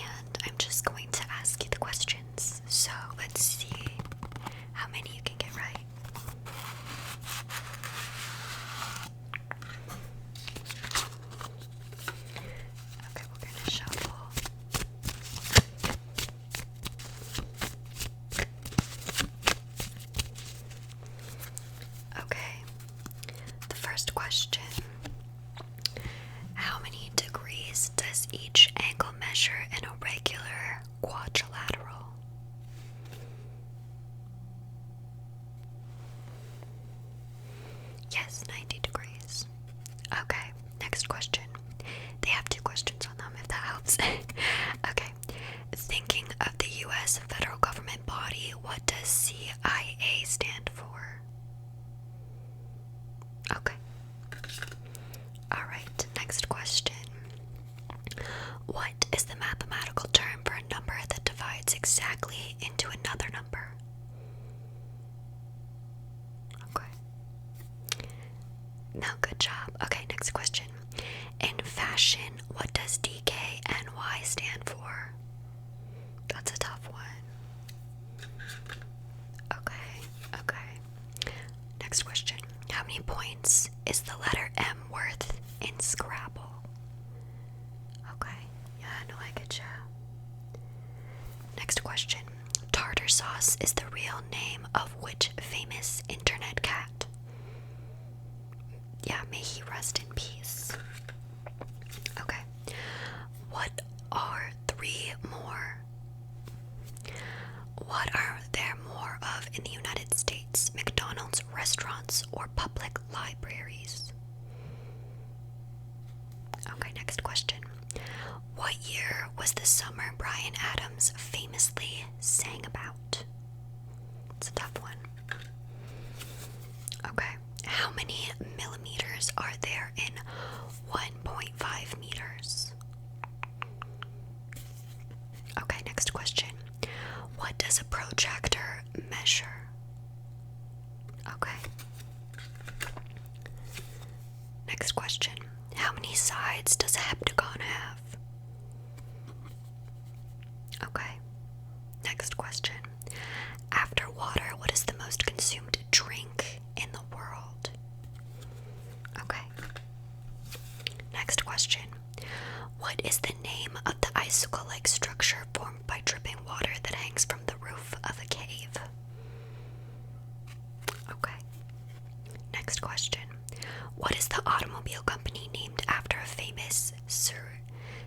and I'm just going to ask you the questions. So let's see how many you can get right. Okay, we're gonna shuffle. Okay, the first question. How many degrees does each angle measure in a regular quadrilateral? Yes, 90 degrees. Okay, next question. They have two questions on them, if that helps. Okay, thinking of the U.S. federal government body, what does CIA stand for? Okay. Alright, next question. What is the mathematical term for a number that divides exactly into another number? Okay. No, good job. Okay, next question. In fashion, what does DKNY stand for? That's a tough one. Okay. Next question. How many points is the letter M worth in Scrabble? Okay. Yeah, no, I get ya. Next question. Tartar sauce is the real name of which famous internet cat? Yeah, may he rest in peace. Okay. What are there more of in the United States? McDonald's, restaurants, or public libraries? Okay, next question. What year was the summer Bryan Adams famously sang about? It's a tough one. Okay. How many millimeters are there in 1.5 meters? Okay, next question. What does a protractor measure? Okay. Next question. How many sides does a heptagon have? Okay. Next question. After water, what is the most consumed drink in the world? Okay. Next question. What is the name of the icicle-like structure formed by dripping water that hangs from the roof of a cave? Okay. Next question. What is the automobile company named after a famous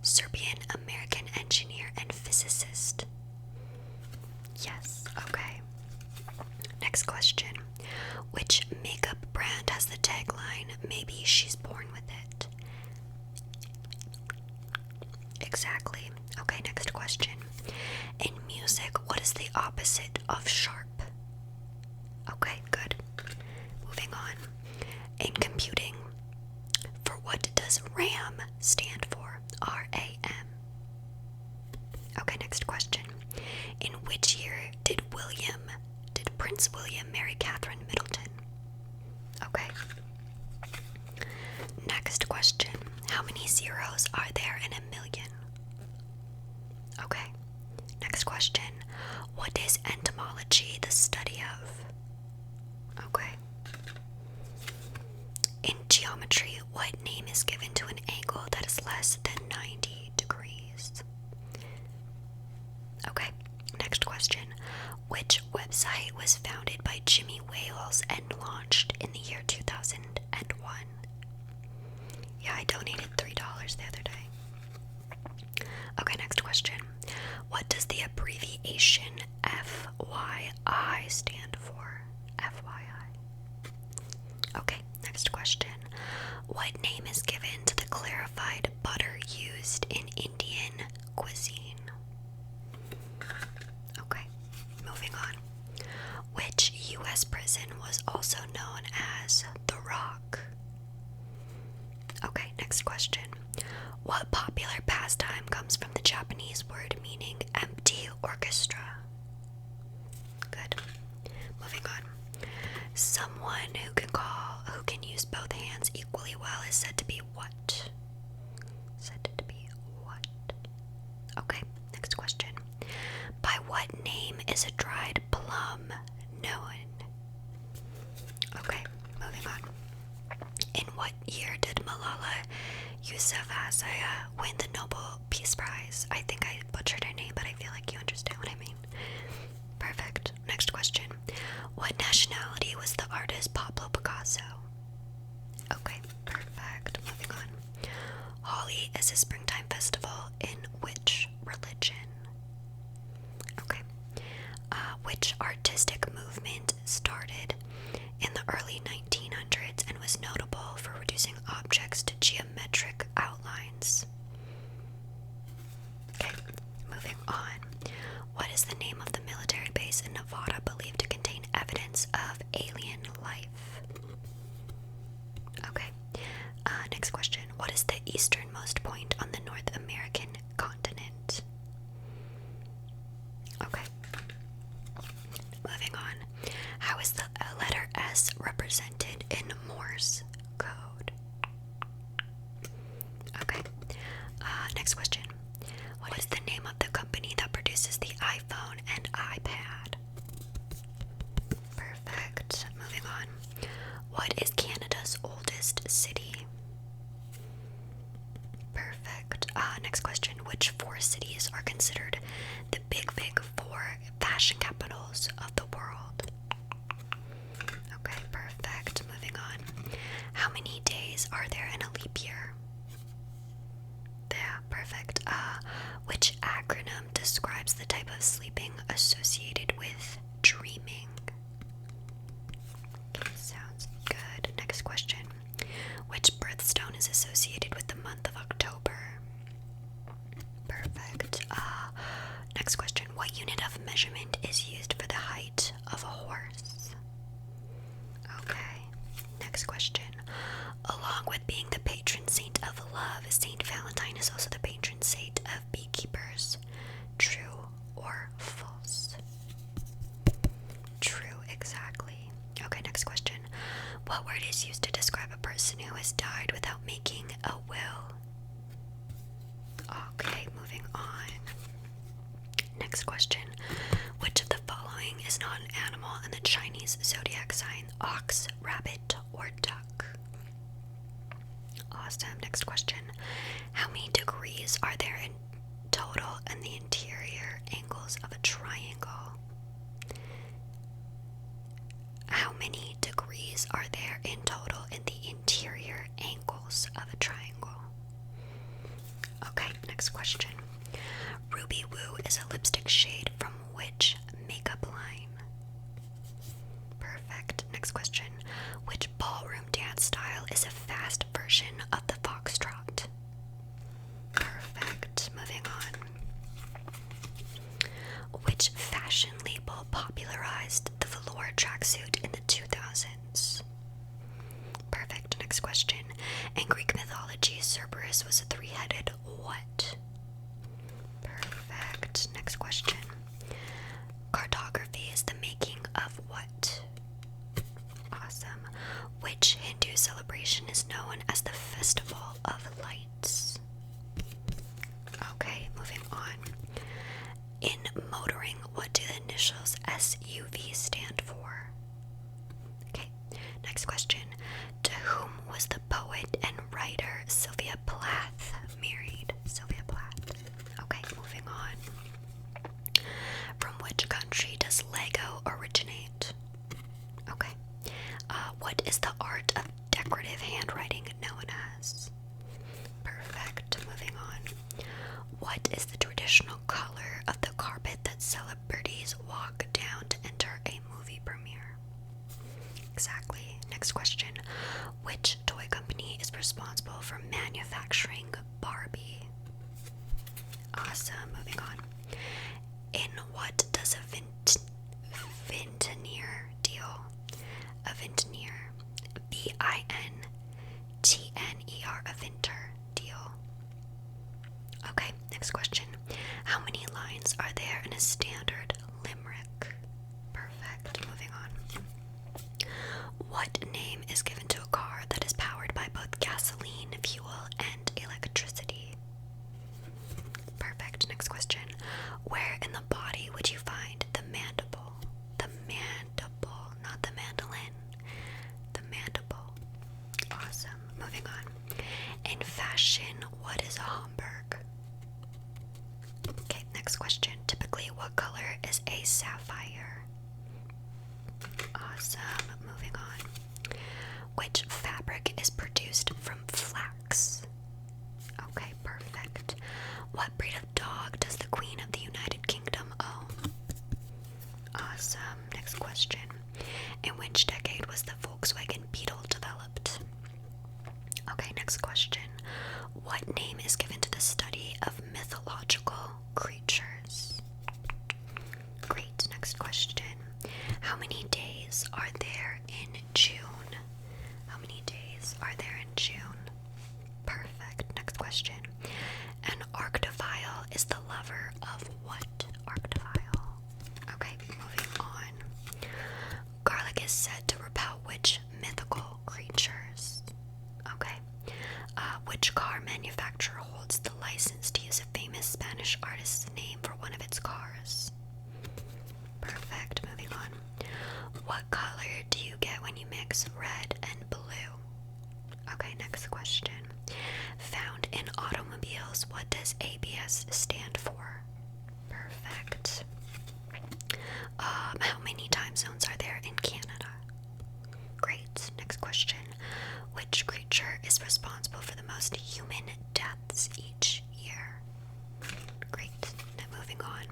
Serbian-American engineer and physicist? Yes, okay. Next question. Which makeup brand has the tagline, "Maybe she's born with it"? Exactly. Okay, next question. In music, what is the opposite of sharp? Okay, good. Moving on. In computing, for what does RAM stand for? RAM. Okay, next question. In which year did Prince William marry Catherine Middleton? Okay. Next question. How many zeros are there in a million? Okay. Next question. What is entomology the study of? Okay. In geometry, what name is given to an angle that is less than 90 degrees? Okay. Next question. Which website was founded by Jimmy Wales and launched in the year 2001? Yeah, I donated $3 the other day. Okay, next question. What does the abbreviation FYI stand for? FYI. Okay, next question. What name is given to the clarified butter used in Indian cuisine? Okay, moving on. Which U.S. prison was also known as The Rock? Okay, next question. What popular pastime comes from the Japanese word meaning empty orchestra? Good. Moving on. Someone who can use both hands equally well is said to be what? Said to be what? Okay, In what year did Malala Yousafzai win the Nobel Peace Prize? I think I butchered her name, but I feel like you understand what I mean. Perfect. Next question. What nationality was the artist Pablo Picasso? Okay, perfect. Moving on. Holi is a springtime festival in which religion? Okay. Which artistic movement started in the early 1900s and was notable for reducing objects to geometric outlines? Okay, moving on. What is the name of the military base in Nevada believed to contain evidence of alien life? Okay. Next question. What is the easternmost point on the North American continent? Okay. Moving on. How is the letter S represented in Morse code? Okay. Next question. What is the name of the company that produces the iPhone and iPad? Perfect. Moving on. What is Canada's oldest city? Perfect. Next question. Which four cities are considered the big four fashion capitals of the world? Okay, perfect. Moving on. How many days are there in a leap year? Yeah, perfect. Which acronym describes the type of sleeping associated with dreaming? Okay, sounds good. Next question. Which birthstone is associated with the month of October? Perfect. Next question. What unit of measurement is used for the height of a horse? Okay. Next question. Along with being the patron saint of love, Saint Valentine is also the patron saint of beekeepers. True or false? True, exactly. Okay, next question. What word is used to describe a person who has died without making a will? Okay, moving on. Next question. Which of the following is not an animal in the Chinese zodiac sign? Ox, rabbit, or duck? Awesome. Next question. How many degrees are there in total in the interior angles of a triangle? How many degrees are there in total in the interior angles of a triangle? Okay, next question. Ruby Woo is a lipstick shade from which makeup line? Perfect. Next question. Which ballroom dance style is a fast version of the foxtrot? Perfect. Moving on. Which fashion label popularized the velour tracksuit in the 2000s? Perfect. Next question. In Greek mythology, Cerberus was a three-headed what? Perfect. Next question. Cartography is the making of what? Awesome. Which Hindu celebration is known as the Festival of Lights? Okay, moving on. In motoring, what do the initials SUV stand for? Okay, next question. To whom was the poet and writer Sylvia Plath married? Sylvia Plath. Okay, moving on. From which country does Lego originate? Okay. What is the art of decorative handwriting known as? Perfect. Moving on. What is the traditional color of the carpet that celebrities walk down to enter a movie premiere? Exactly. Next question. Which toy company is responsible for manufacturing Barbie? Awesome. Moving on. In what does a vintenier deal? A vintenier. VINTNER. A vinter deal. Okay, next question. How many lines are there in a standard limerick? Perfect. Moving on. What name is given to a car that is powered by both gasoline, fuel, and electricity? Perfect. Next question. Where in the body would you find the mandible? The mandible, not the mandolin. The mandible. question, what is a Hamburg? Okay, next question. Typically, what color is a sapphire? Awesome. Moving on. Which fabric is produced from flax? Okay, perfect. What breed of dog does the Queen of the United Kingdom own? Awesome. Next question. In which decade was the Volkswagen Beetle developed? Okay, next question. What name is given to the study of mythological creatures? Great. Next question. How many days are there in June? How many days are there in June? Perfect. Next question. An arctophile is the lover of what arctophile? Okay, moving on. Garlic is said to repel which mythical creatures? Okay. Which car manufacturer holds the license to use a famous Spanish artist's name for one of its cars? Perfect. Moving on. What color do you get when you mix red and blue? Okay, next question. Found in automobiles, what does ABS stand for? Perfect. How many time zones are there in Canada? Great. Next question. Which creature is responsible for the most human deaths each year? Great. Now moving on.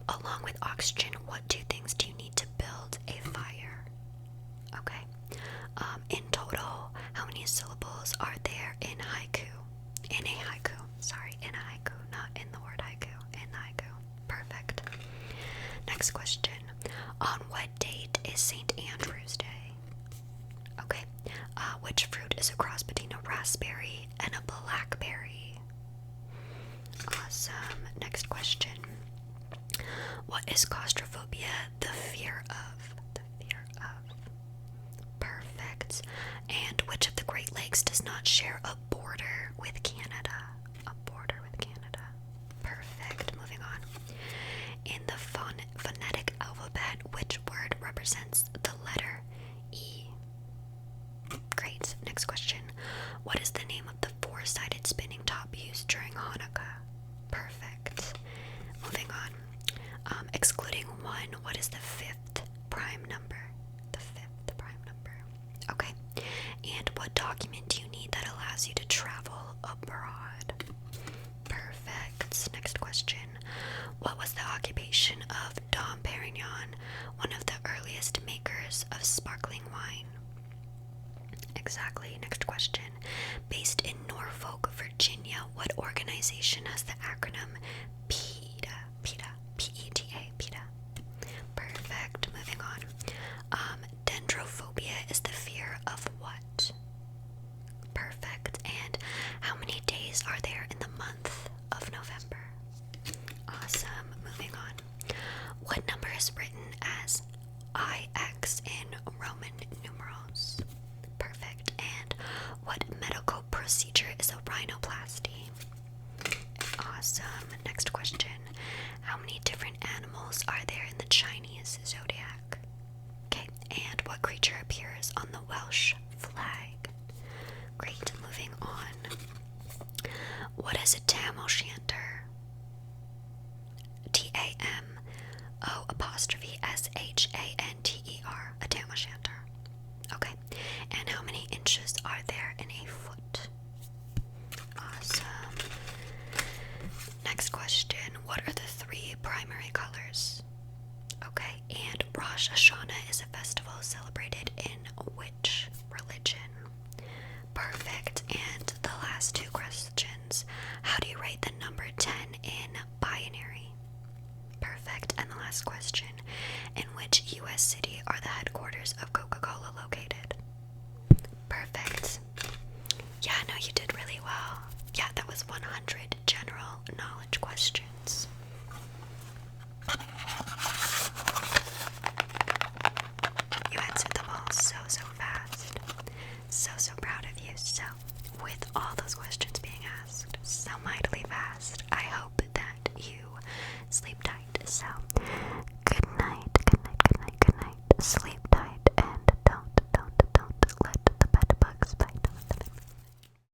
Along with oxygen, what two things do you need to build a fire? Okay. In total, how many syllables are there in haiku? In a haiku. Sorry, in a haiku, not in the word haiku. In the haiku. Perfect. Next question. On what date is St. Andrew's Day? Okay. Which fruit is a cross between a raspberry and a blackberry? Awesome. Next question. What is claustrophobia the fear of? The fear of. Perfect. And which of the Great Lakes does not share a border with Canada? A border with Canada. Perfect. Moving on. In the phonetic alphabet, which word represents the letter E? Great. Next question. What is the name of the four-sided spinning top used during Hanukkah? Perfect. Moving on. Excluding 1, what is the fifth prime number? The fifth prime number. Okay. And what document do you need that allows you to travel abroad? Perfect. Next question. What was the occupation of Dom Perignon, one of the earliest makers of sparkling wine? Exactly. Next question. Based in Norfolk, Virginia, what organization has the acronym PETA? PETA. P-E-T-A. PETA. Perfect. Moving on. Dendrophobia is the fear of what? Perfect. And how many days are there in the month of November? Awesome. Moving on. What number is written as IX in Roman numerals? Perfect. And what medical procedure is a rhinoplasty? Awesome. Next question. How many different animals are there in the Chinese zodiac? Okay. And what creature appears on the Welsh flag? Great. Moving on. What is a tam o' shanter? T-A-M-O apostrophe S-H-A-N-T-E-R. A tam o' shanter. Okay. And how many inches are there in a foot? Awesome. Next question. What are the 3 primary colors? Okay. And Rosh Hashanah is a festival celebrated in which religion? Perfect. And the last 2 questions. How do you write the number 10 in binary? Perfect. And the last question. In which U.S. city are the headquarters of Coca-Cola located? Perfect. Yeah, no, you did really well. Yeah, that was 100 general knowledge questions.